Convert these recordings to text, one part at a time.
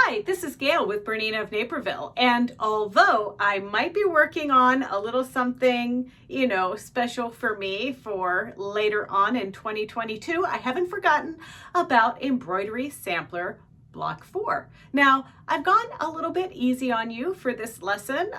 Hi, this is Gayle with BERNINA of Naperville, and although I might be working on a little something, special for me for later on in 2022, I haven't forgotten about Embroidery Sampler Block 4. Now, I've gone a little bit easy on you for this lesson.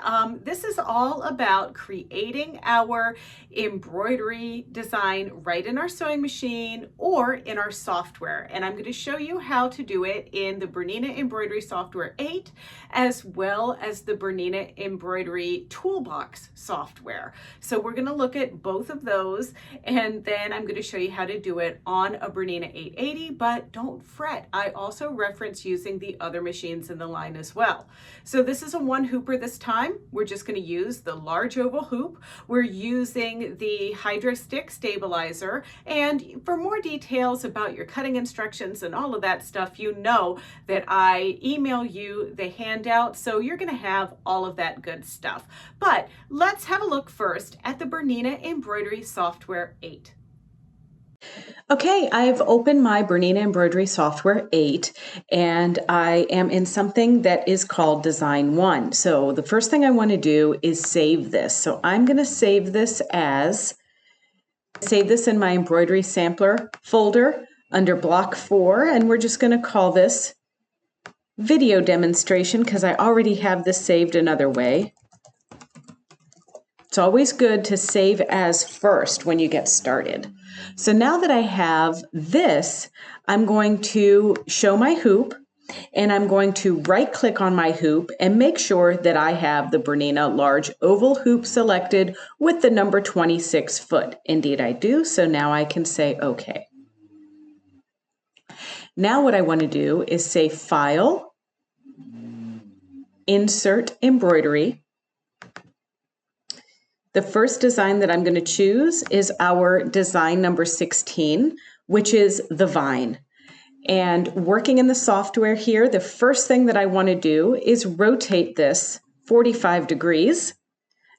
This is all about creating our embroidery design right in our sewing machine or in our software. And I'm going to show you how to do it in the BERNINA Embroidery Software 8, as well as the BERNINA Embroidery Toolbox software. So we're going to look at both of those, and then I'm going to show you how to do it on a BERNINA 880, but don't fret. I also reference using the other machines in the line as well. So this is a one hooper this time. We're just going to use the large oval hoop. We're using the Hydro Stick stabilizer, and for more details about your cutting instructions and all of that stuff, you know that I email you the handout, so you're going to have all of that good stuff. But let's have a look first at the BERNINA Embroidery Software 8. Okay, I've opened my BERNINA Embroidery Software 8, and I am in something that is called Design 1. So the first thing I want to do is save this. So I'm going to save this in my embroidery sampler folder under block 4, and we're just going to call this video demonstration because I already have this saved another way. It's always good to save as first when you get started. So now that I have this, I'm going to show my hoop, and I'm going to right click on my hoop and make sure that I have the BERNINA large oval hoop selected with the number 26 foot. Indeed I do, so now I can say OK. Now what I want to do is say File, Insert Embroidery. The first design that I'm going to choose is our design number 16, which is the vine. And working in the software here, the first thing that I want to do is rotate this 45 degrees.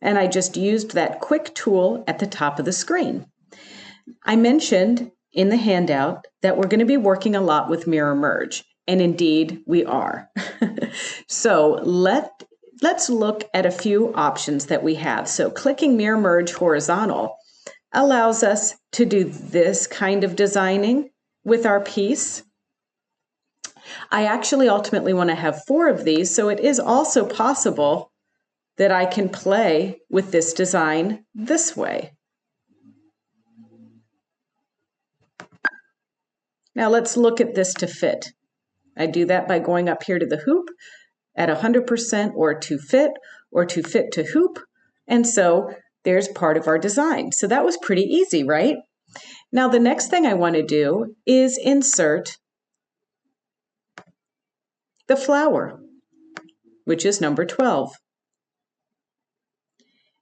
And I just used that quick tool at the top of the screen. I mentioned in the handout that we're going to be working a lot with mirror merge. And indeed, we are. So let's look at a few options that we have. So clicking mirror merge horizontal allows us to do this kind of designing with our piece. I actually ultimately want to have 4 of these, so it is also possible that I can play with this design this way. Now let's look at this to fit. I do that by going up here to the hoop at 100% or to fit to hoop. And so there's part of our design. So that was pretty easy, right? Now the next thing I want to do is insert the flower, which is number 12.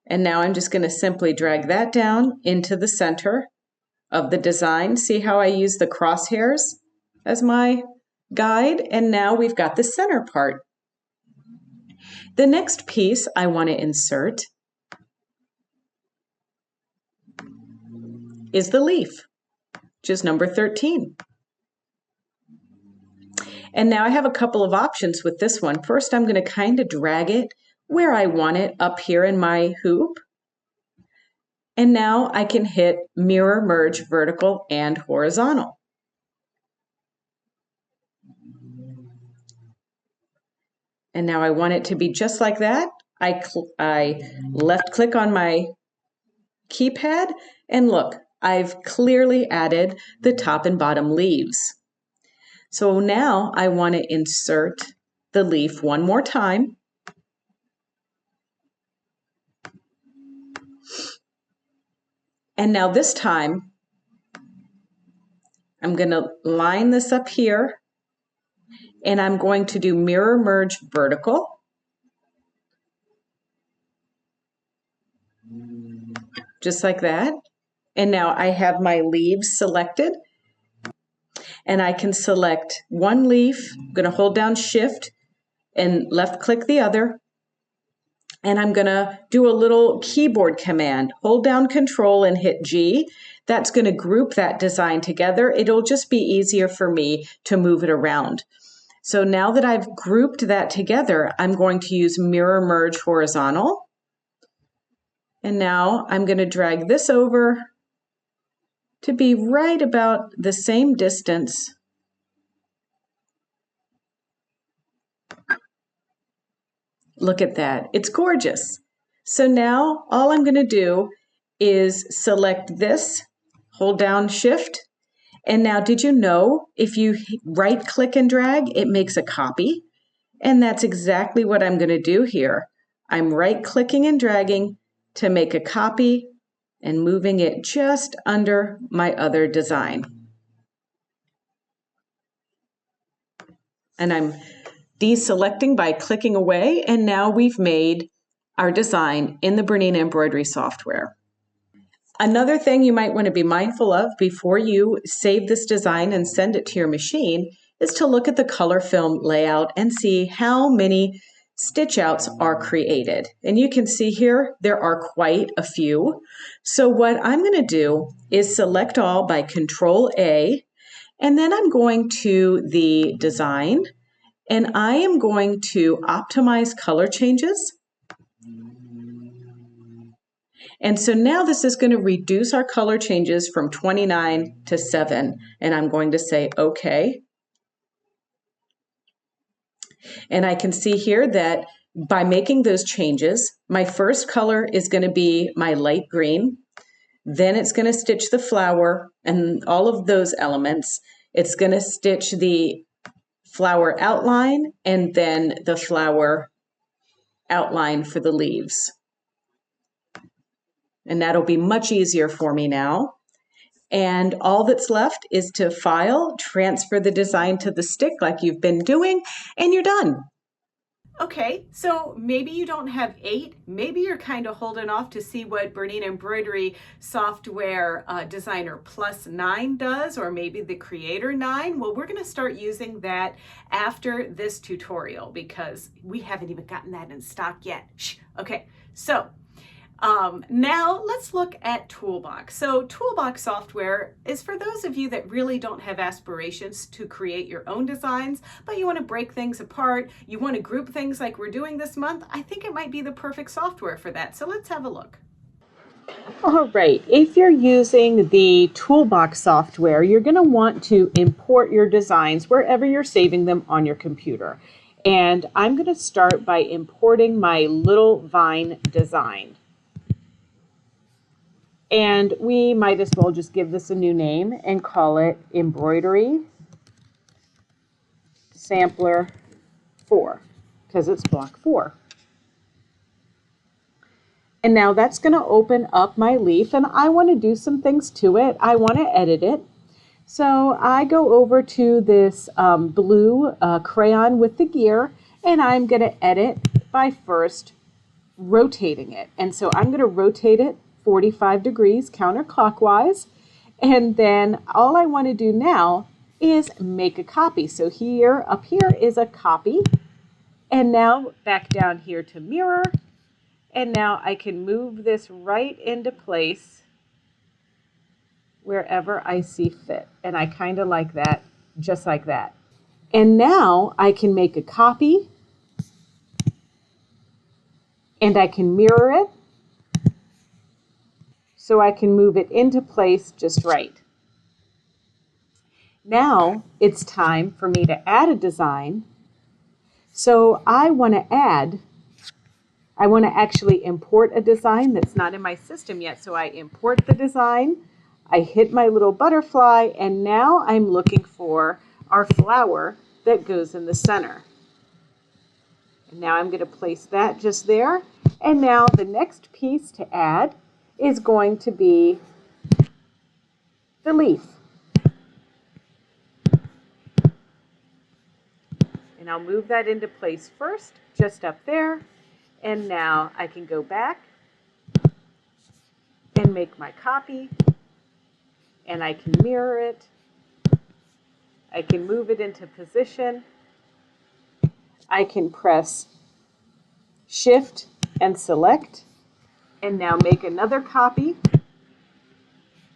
And now I'm just going to simply drag that down into the center of the design. See how I use the crosshairs as my guide? And now we've got the center part. The next piece I want to insert is the leaf, which is number 13. And now I have a couple of options with this one. First, I'm going to kind of drag it where I want it up here in my hoop. And now I can hit mirror merge vertical and horizontal. And now I want it to be just like that. I left click on my keypad, and look, I've clearly added the top and bottom leaves. So now I want to insert the leaf one more time. And now this time, I'm going to line this up here, and I'm going to do mirror merge vertical. Just like that. And now I have my leaves selected, and I can select one leaf. I'm going to hold down Shift and left click the other. And I'm going to do a little keyboard command. Hold down Control and hit G. That's going to group that design together. It'll just be easier for me to move it around. So now that I've grouped that together, I'm going to use mirror merge horizontal. And now I'm going to drag this over to be right about the same distance. Look at that, it's gorgeous. So now all I'm going to do is select this, hold down Shift, and now did you know if you right click and drag, it makes a copy? And that's exactly what I'm going to do here. I'm right clicking and dragging to make a copy and moving it just under my other design. And I'm deselecting by clicking away, and now we've made our design in the Bernina Embroidery Software. Another thing you might want to be mindful of before you save this design and send it to your machine is to look at the color film layout and see how many stitch outs are created. And you can see here there are quite a few. So what I'm going to do is select all by Control A, and then I'm going to the design, and I am going to optimize color changes. And so now this is going to reduce our color changes from 29 to 7. And I'm going to say OK. And I can see here that by making those changes, my first color is going to be my light green. Then it's going to stitch the flower and all of those elements. It's going to stitch the flower outline and then the flower outline for the leaves. And that'll be much easier for me now. And all that's left is to file, transfer the design to the stick like you've been doing, and you're done. Okay, so maybe you don't have 8, maybe you're kind of holding off to see what Bernina Embroidery Software Designer Plus 9 does, or maybe the Creator 9. Well, we're going to start using that after this tutorial because we haven't even gotten that in stock yet. Shh. Okay, so now let's look at Toolbox. So Toolbox software is for those of you that really don't have aspirations to create your own designs, but you want to break things apart, you want to group things like we're doing this month. I think it might be the perfect software for that. So let's have a look. All right, if you're using the Toolbox software, you're going to want to import your designs wherever you're saving them on your computer. And I'm going to start by importing my little vine design. And we might as well just give this a new name and call it Embroidery Sampler 4 because it's block 4. And now that's going to open up my leaf, and I want to do some things to it. I want to edit it. So I go over to this blue crayon with the gear, and I'm going to edit by first rotating it. And so I'm going to rotate it 45 degrees counterclockwise. And then all I want to do now is make a copy. So here, up here is a copy. And now back down here to mirror. And now I can move this right into place wherever I see fit. And I kind of like that, just like that. And now I can make a copy. And I can mirror it. So I can move it into place just right. Now it's time for me to add a design. So I want to actually import a design that's not in my system yet. So I import the design, I hit my little butterfly, and now I'm looking for our flower that goes in the center. And now I'm going to place that just there. And now the next piece to add is going to be the leaf. And I'll move that into place first, just up there. And now I can go back and make my copy. And I can mirror it. I can move it into position. I can press Shift and select. And now make another copy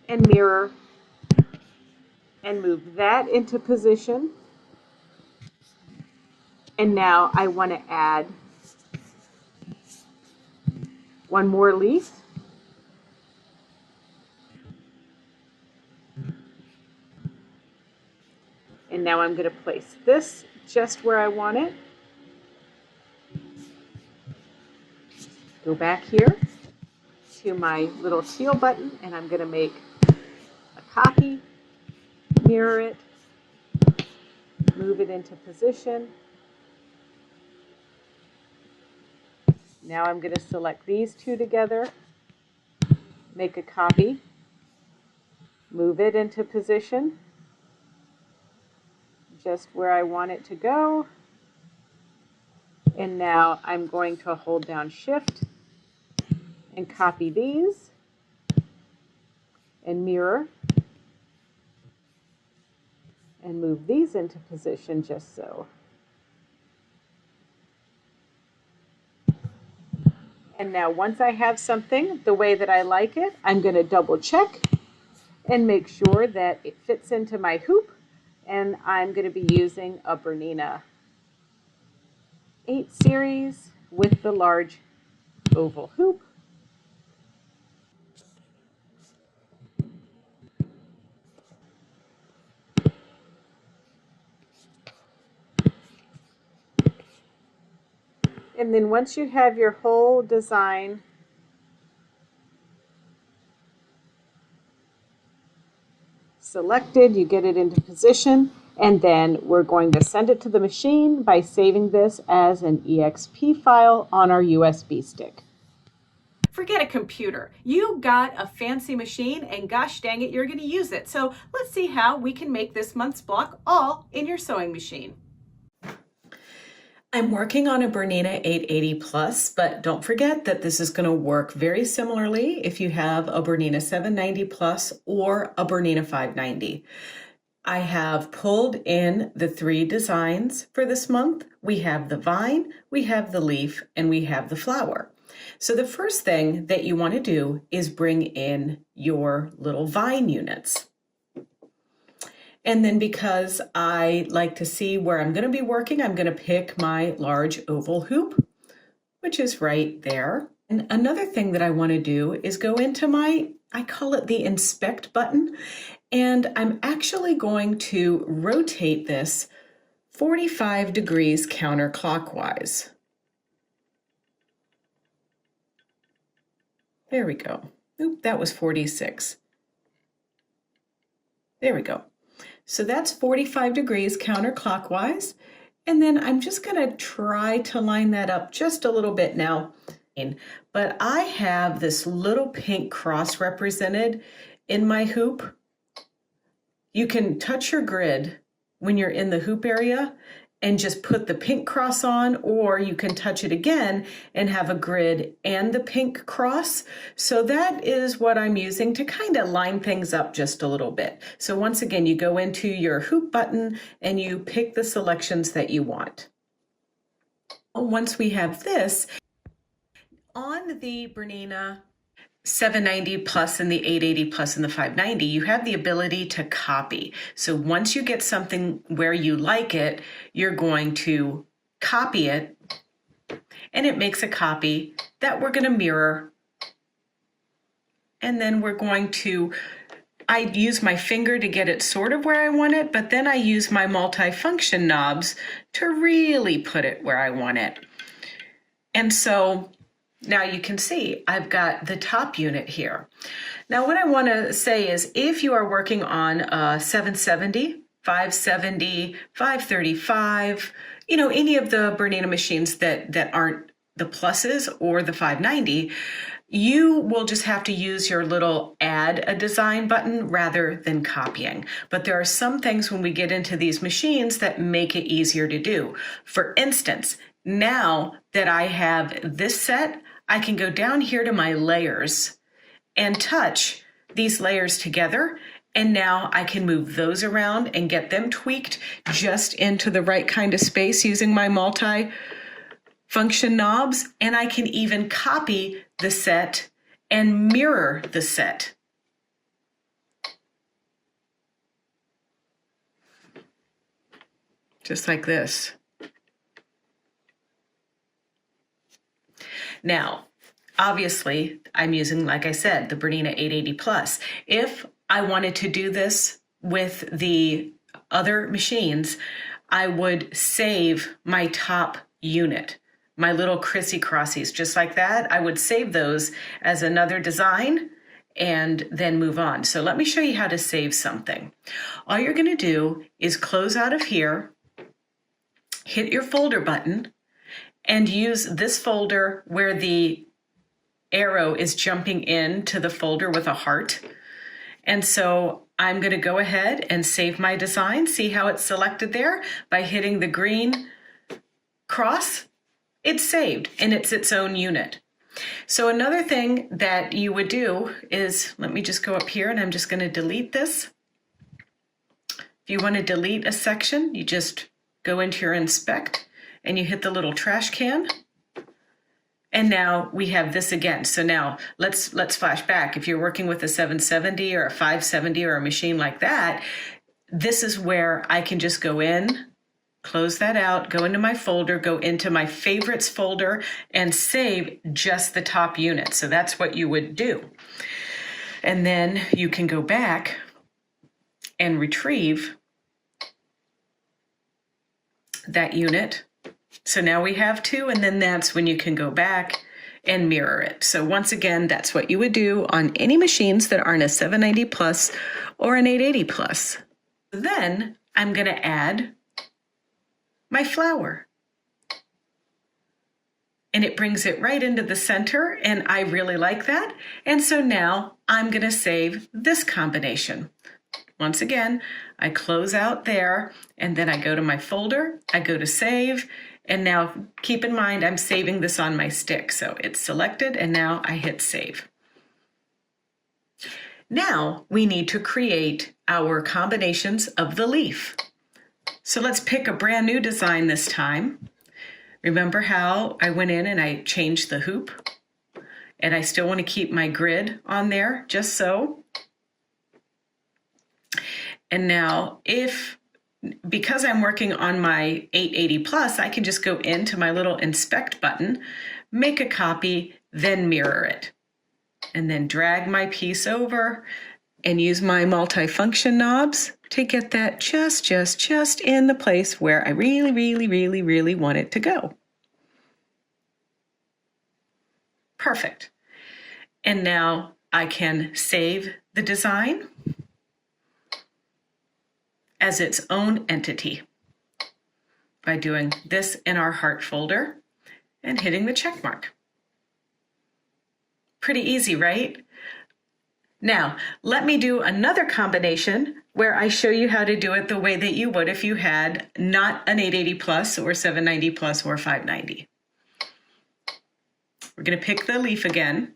and mirror and move that into position. And now I want to add one more leaf. And now I'm going to place this just where I want it. Go back here to my little seal button, and I'm going to make a copy, mirror it, move it into position. Now I'm going to select these two together, make a copy, move it into position, just where I want it to go. And now I'm going to hold down Shift and copy these and mirror and move these into position just so. And now once I have something the way that I like it, I'm going to double check and make sure that it fits into my hoop. And I'm going to be using a BERNINA 8 series with the large oval hoop. And then once you have your whole design selected, you get it into position, and then we're going to send it to the machine by saving this as an EXP file on our USB stick. Forget a computer. You got a fancy machine and gosh dang it, you're going to use it. So let's see how we can make this month's block all in your sewing machine. I'm working on a BERNINA 880 Plus, but don't forget that this is going to work very similarly if you have a BERNINA 790 Plus or a BERNINA 590. I have pulled in the 3 designs for this month. We have the vine, we have the leaf, and we have the flower. So the first thing that you want to do is bring in your little vine units. And then because I like to see where I'm going to be working, I'm going to pick my large oval hoop, which is right there. And another thing that I want to do is go into I call it the inspect button, and I'm actually going to rotate this 45 degrees counterclockwise. There we go. Oop, that was 46. There we go. So that's 45 degrees counterclockwise. And then I'm just going to try to line that up just a little bit now. But I have this little pink cross represented in my hoop. You can touch your grid when you're in the hoop area and just put the pink cross on, or you can touch it again and have a grid and the pink cross. So that is what I'm using to kind of line things up just a little bit. So once again, you go into your hoop button and you pick the selections that you want. Once we have this, on the BERNINA 790 Plus and the 880 Plus and the 590, you have the ability to copy. So once you get something where you like it, you're going to copy it, and it makes a copy that we're going to mirror. And then we're going to, I use my finger to get it sort of where I want it, but then I use my multifunction knobs to really put it where I want it. And so now you can see I've got the top unit here. Now what I want to say is if you are working on a 770, 570, 535, any of the BERNINA machines that aren't the pluses or the 590, you will just have to use your little add a design button rather than copying. But there are some things when we get into these machines that make it easier to do. For instance, now that I have this set, I can go down here to my layers and touch these layers together. And now I can move those around and get them tweaked just into the right kind of space using my multi-function knobs. And I can even copy the set and mirror the set. Just like this. Now, obviously, I'm using, like I said, the Bernina 880 Plus. If I wanted to do this with the other machines, I would save my top unit, my little Chrissy Crossies, just like that. I would save those as another design and then move on. So let me show you how to save something. All you're going to do is close out of here, hit your folder button, and use this folder where the arrow is jumping into the folder with a heart. And so I'm going to go ahead and save my design. See how it's selected there? By hitting the green cross, it's saved and it's its own unit. So another thing that you would do is, let me just go up here and I'm just going to delete this. If you want to delete a section, you just go into your inspect and you hit the little trash can. And now we have this again. So now let's flash back. If you're working with a 770 or a 570 or a machine like that, this is where I can just go in, close that out, go into my folder, go into my favorites folder, and save just the top unit. So that's what you would do. And then you can go back and retrieve that unit. So now we have two, and then that's when you can go back and mirror it. So once again, that's what you would do on any machines that aren't a 790 Plus or an 880 Plus. Then I'm going to add my flower. And it brings it right into the center, and I really like that. And so now I'm going to save this combination. Once again, I close out there, and then I go to my folder, I go to save, and now keep in mind I'm saving this on my stick. So it's selected, and now I hit save. Now we need to create our combinations of the leaf. So let's pick a brand new design this time. Remember how I went in and I changed the hoop? And I still want to keep my grid on there, just so. And now because I'm working on my 880 Plus, I can just go into my little inspect button, make a copy, then mirror it. And then drag my piece over and use my multifunction knobs to get that just in the place where I really want it to go. Perfect. And now I can save the design as its own entity by doing this in our heart folder and hitting the check mark. Pretty easy, right? Now, let me do another combination where I show you how to do it the way that you would if you had not an 880 Plus or 790 Plus or 590. We're going to pick the leaf again.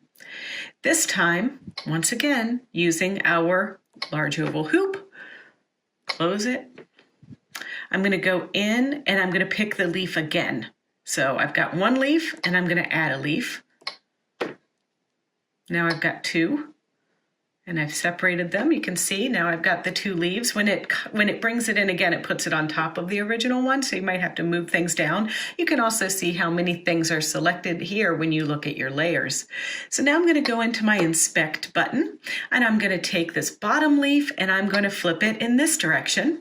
This time, once again, using our large oval hoop, close it. I'm going to go in and I'm going to pick the leaf again. So I've got one leaf and I'm going to add a leaf. Now I've got two. And I've separated them. You can see now I've got the two leaves. When it brings it in again, it puts it on top of the original one, so you might have to move things down. You can also see how many things are selected here when you look at your layers. So now I'm going to go into my inspect button, and I'm going to take this bottom leaf and I'm going to flip it in this direction.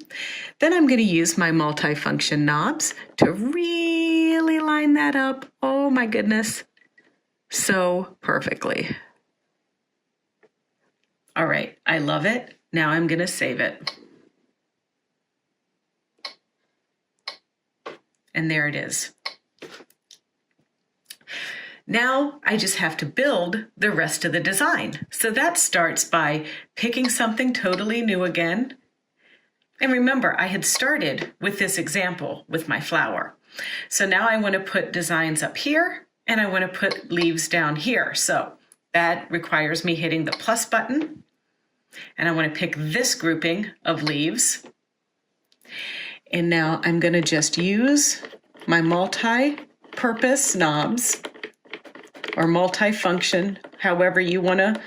Then I'm going to use my multifunction knobs to really line that up. Oh my goodness, so perfectly. All right, I love it. Now I'm going to save it. And there it is. Now I just have to build the rest of the design. So that starts by picking something totally new again. And remember, I had started with this example with my flower. So now I want to put designs up here and I want to put leaves down here. So that requires me hitting the plus button. And I want to pick this grouping of leaves. And now I'm going to just use my multi-purpose knobs or multifunction, however you want to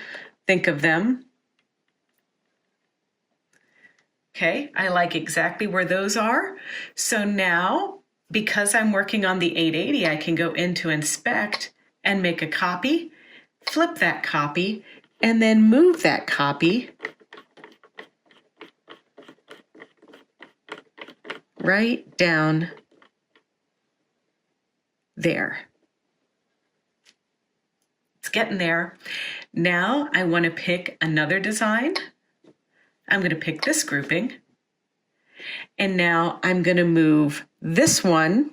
think of them. Okay, I like exactly where those are. So now, because I'm working on the 880, I can go into inspect and make a copy, flip that copy, and then move that copy right down there. It's getting there. Now I want to pick another design. I'm going to pick this grouping. And now I'm going to move this one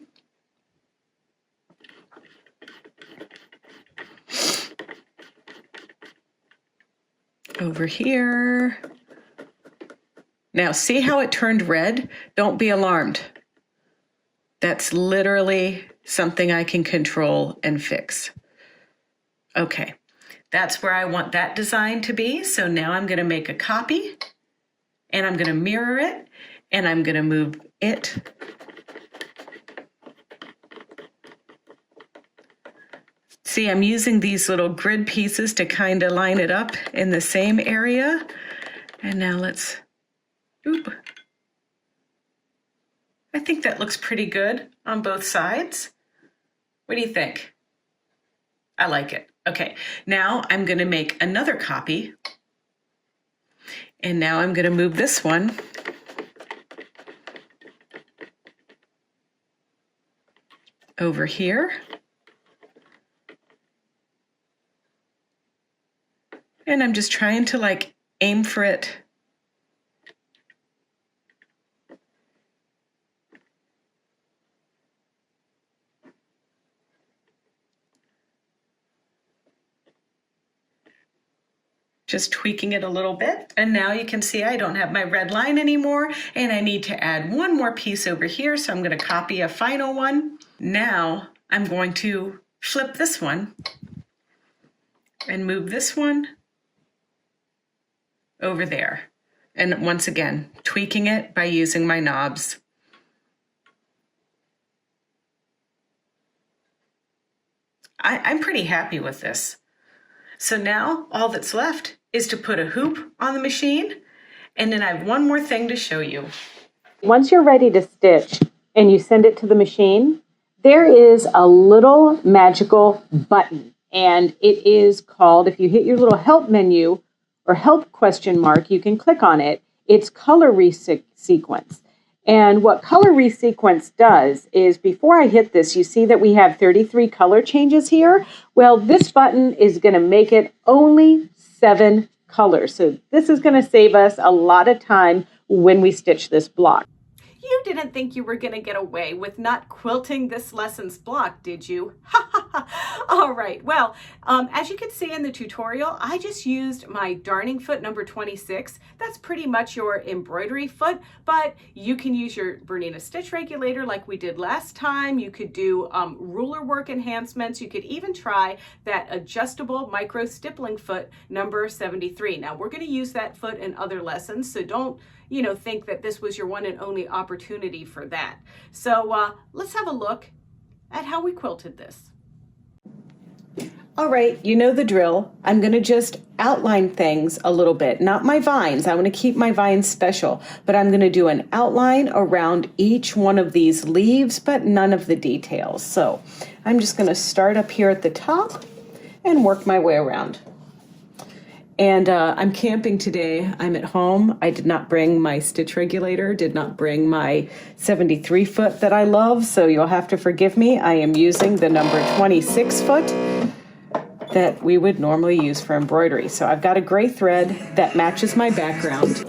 over here. Now see how it turned red? Don't be alarmed. That's literally something I can control and fix. Okay, that's where I want that design to be. So now I'm going to make a copy and I'm going to mirror it and I'm going to move it See, I'm using these little grid pieces to kind of line it up in the same area. And now let's, oop. I think that looks pretty good on both sides. What do you think? I like it. Okay, now I'm going to make another copy. And now I'm going to move this one over here. And I'm just trying to like aim for it. Just tweaking it a little bit. And now you can see I don't have my red line anymore, and I need to add one more piece over here. So I'm going to copy a final one. Now I'm going to flip this one and move this one over there. And once again, tweaking it by using my knobs. I'm pretty happy with this. So now all that's left is to put a hoop on the machine, and then I have one more thing to show you. Once you're ready to stitch and you send it to the machine, there is a little magical button, and it is called, if you hit your little help menu or help question mark, you can click on it. It's color resequence. And what color resequence does is, before I hit this, you see that we have 33 color changes here. Well, this button is going to make it only 7 colors. So this is going to save us a lot of time when we stitch this block. You didn't think you were going to get away with not quilting this lesson's block, did you? All right, well, as you can see in the tutorial, I just used my darning foot number 26. That's pretty much your embroidery foot, but you can use your Bernina stitch regulator like we did last time. You could do ruler work enhancements. You could even try that adjustable micro stippling foot number 73. Now, we're going to use that foot in other lessons, so don't think that this was your one and only opportunity for that. So let's have a look at how we quilted this. All right, you know the drill. I'm going to just outline things a little bit, not my vines. I want to keep my vines special, but I'm going to do an outline around each one of these leaves, but none of the details. So I'm just going to start up here at the top and work my way around. And I'm camping today. I'm at home. I did not bring my stitch regulator, did not bring my 73 foot that I love, so you'll have to forgive me. I am using the number 26 foot that we would normally use for embroidery. So I've got a gray thread that matches my background.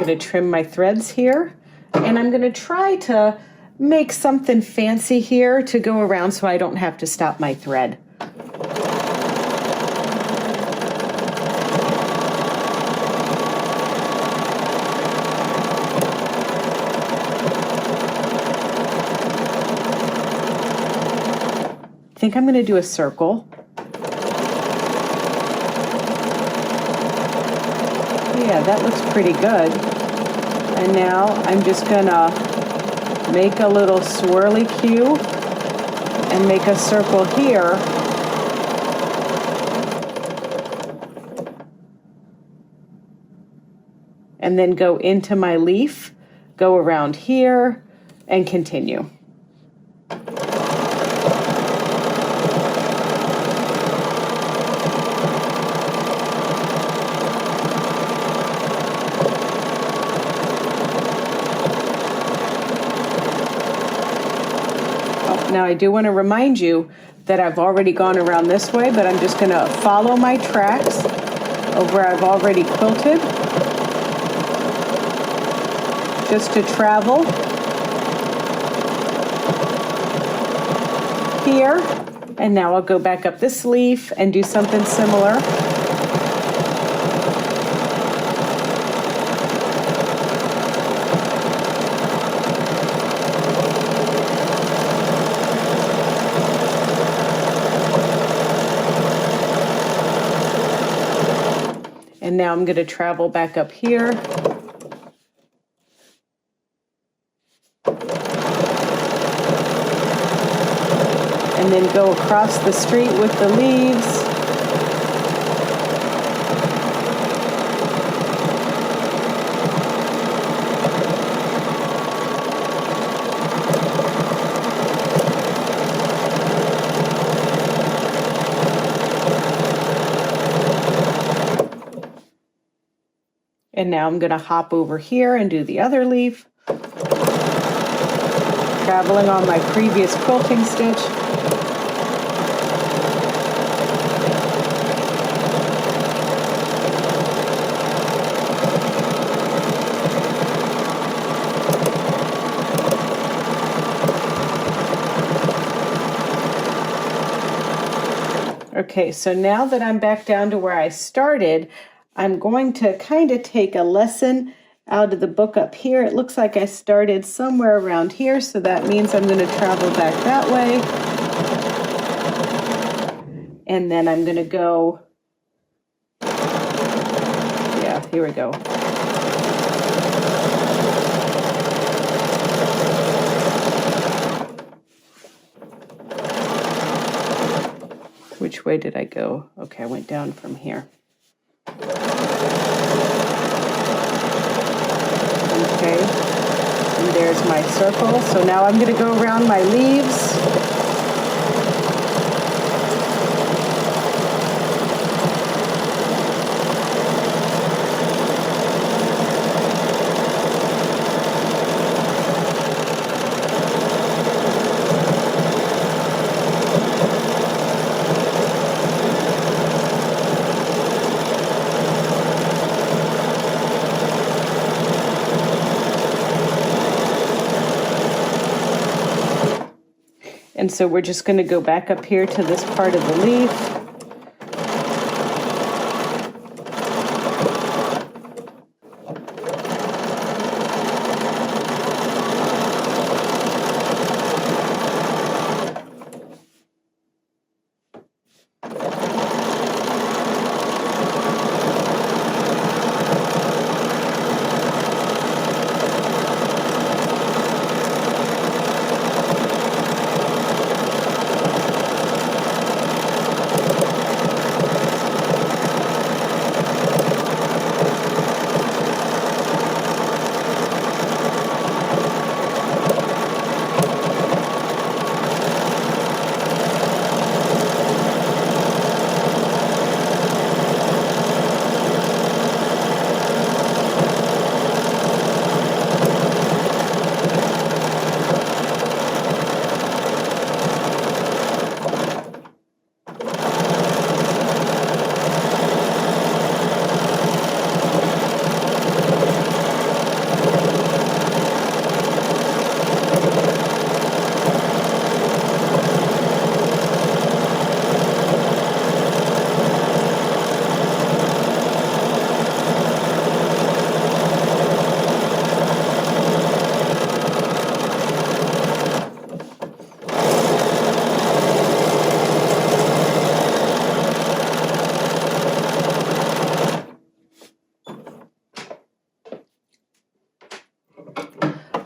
To trim my threads here, and I'm going to try to make something fancy here to go around so I don't have to stop my thread. think I'm going to do a circle. Yeah, that looks pretty good. And now I'm just going to make a little swirly cue and make a circle here. And then go into my leaf, go around here, and continue. Now I do want to remind you that I've already gone around this way, but I'm just going to follow my tracks of where I've already quilted, just to travel here. And now I'll go back up this leaf and do something similar. And now I'm going to travel back up here. And then go across the street with the leaves. And now I'm going to hop over here and do the other leaf, traveling on my previous quilting stitch. Okay, so now that I'm back down to where I started, I'm going to kind of take a lesson out of the book up here. It looks like I started somewhere around here, so that means I'm going to travel back that way. And then I'm going to go, yeah, here we go. Which way did I go? Okay, I went down from here. Okay, and there's my circle. So now I'm going to go around my leaves. And so we're just going to go back up here to this part of the leaf.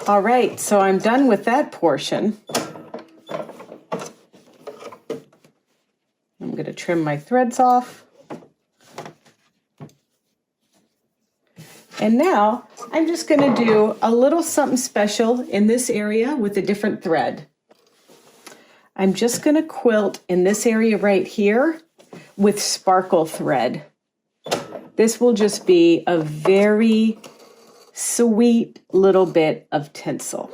All right, so I'm done with that portion. I'm going to trim my threads off. And now I'm just going to do a little something special in this area with a different thread. I'm just going to quilt in this area right here with sparkle thread. This will just be a very sweet little bit of tinsel.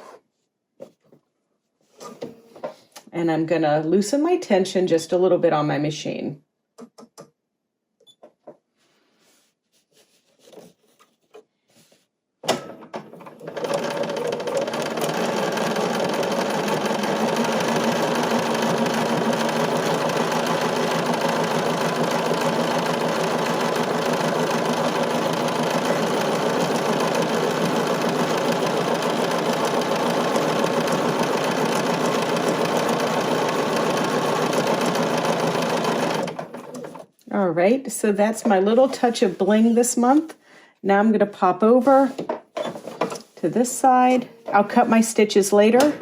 And I'm going to loosen my tension just a little bit on my machine. All right, so that's my little touch of bling this month. Now I'm going to pop over to this side. I'll cut my stitches later.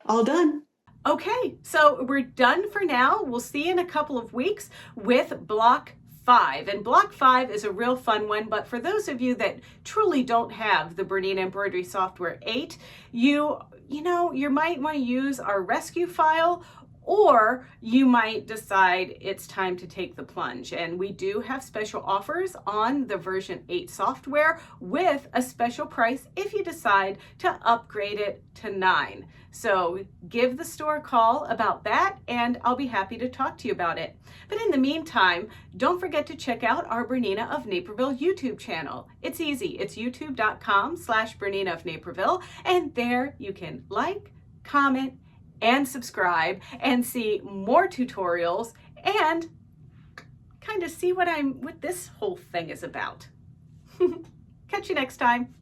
All done. Okay, so we're done for now. We'll see you in a couple of weeks with block 5. And block 5 is a real fun one, but for those of you that truly don't have the BERNINA Embroidery Software 8, you might want to use our rescue file, or you might decide it's time to take the plunge. And we do have special offers on the version 8 software with a special price if you decide to upgrade it to 9. So give the store a call about that and I'll be happy to talk to you about it. But in the meantime, don't forget to check out our BERNINA of Naperville YouTube channel. It's easy. It's youtube.com/BERNINA of Naperville, and there you can like, comment, and subscribe and see more tutorials and kind of see what this whole thing is about. Catch you next time.